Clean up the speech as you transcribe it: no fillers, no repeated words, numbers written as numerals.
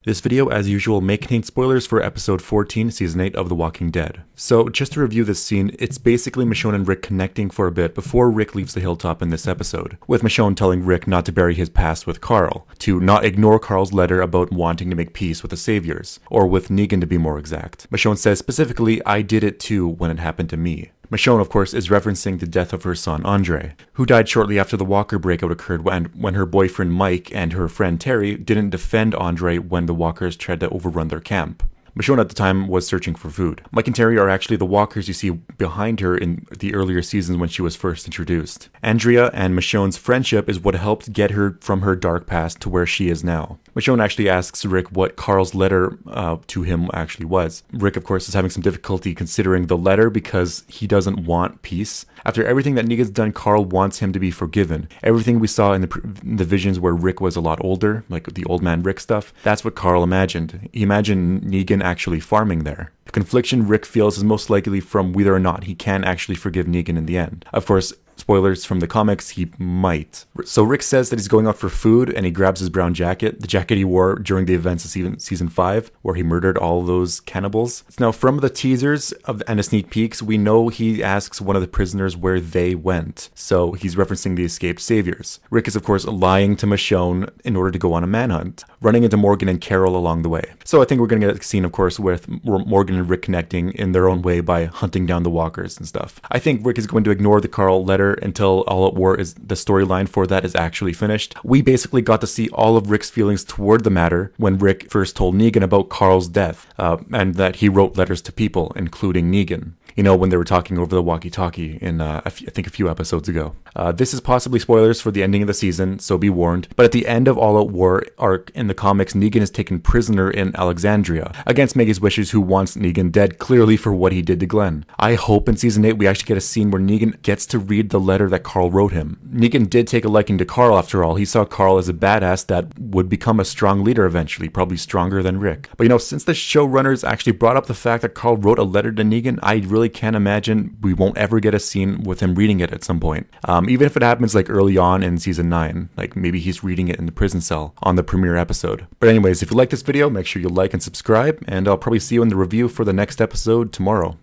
This video, as usual, may contain spoilers for episode 14, season 8 of The Walking Dead. So, just to review this scene, it's basically Michonne and Rick connecting for a bit before Rick leaves the hilltop in this episode, with Michonne telling Rick not to bury his past with Carl, to not ignore Carl's letter about wanting to make peace with the Saviors, or with Negan to be more exact. Michonne says specifically, "I did it too when it happened to me." Michonne, of course, is referencing the death of her son, Andre, who died shortly after the Walker breakout occurred when her boyfriend Mike and her friend Terry didn't defend Andre when the Walkers tried to overrun their camp. Michonne at the time was searching for food. Mike and Terry are actually the Walkers you see behind her in the earlier seasons when she was first introduced. Andrea and Michonne's friendship is what helped get her from her dark past to where she is now. Michonne actually asks Rick what Carl's letter to him actually was. Rick, of course, is having some difficulty considering the letter because he doesn't want peace. After everything that Negan's done, Carl wants him to be forgiven. Everything we saw in the visions where Rick was a lot older, like the old man Rick stuff, that's what Carl imagined. He imagined Negan actually farming there. The confliction Rick feels is most likely from whether or not he can actually forgive Negan in the end. Of course, spoilers from the comics, he might. So Rick says that he's going out for food and he grabs his brown jacket, the jacket he wore during the events of season 5, where he murdered all those cannibals. Now, from the teasers and the sneak peeks, we know he asks one of the prisoners where they went. So he's referencing the escaped saviors. Rick is, of course, lying to Michonne in order to go on a manhunt, running into Morgan and Carol along the way. So I think we're going to get a scene, of course, with Morgan and Rick connecting in their own way by hunting down the Walkers and stuff. I think Rick is going to ignore the Carl letter until All Out War is the storyline for that is actually finished. We basically got to see all of Rick's feelings toward the matter when Rick first told Negan about Carl's death, and that he wrote letters to people, including Negan. You know, when they were talking over the walkie-talkie in, I think a few episodes ago. This is possibly spoilers for the ending of the season, so be warned. But at the end of All Out War arc in the comics, Negan is taken prisoner in Alexandria, against Maggie's wishes, who wants Negan dead, clearly for what he did to Glenn. I hope in season 8 we actually get a scene where Negan gets to read the letter that Carl wrote him. Negan did take a liking to Carl after all. He saw Carl as a badass that would become a strong leader eventually, probably stronger than Rick. But you know, since the showrunners actually brought up the fact that Carl wrote a letter to Negan, I really can't imagine we won't ever get a scene with him reading it at some point. Even if it happens like early on in season 9, like maybe he's reading it in the prison cell on the premiere episode. But anyways, if you like this video, make sure you like and subscribe, and I'll probably see you in the review for the next episode tomorrow.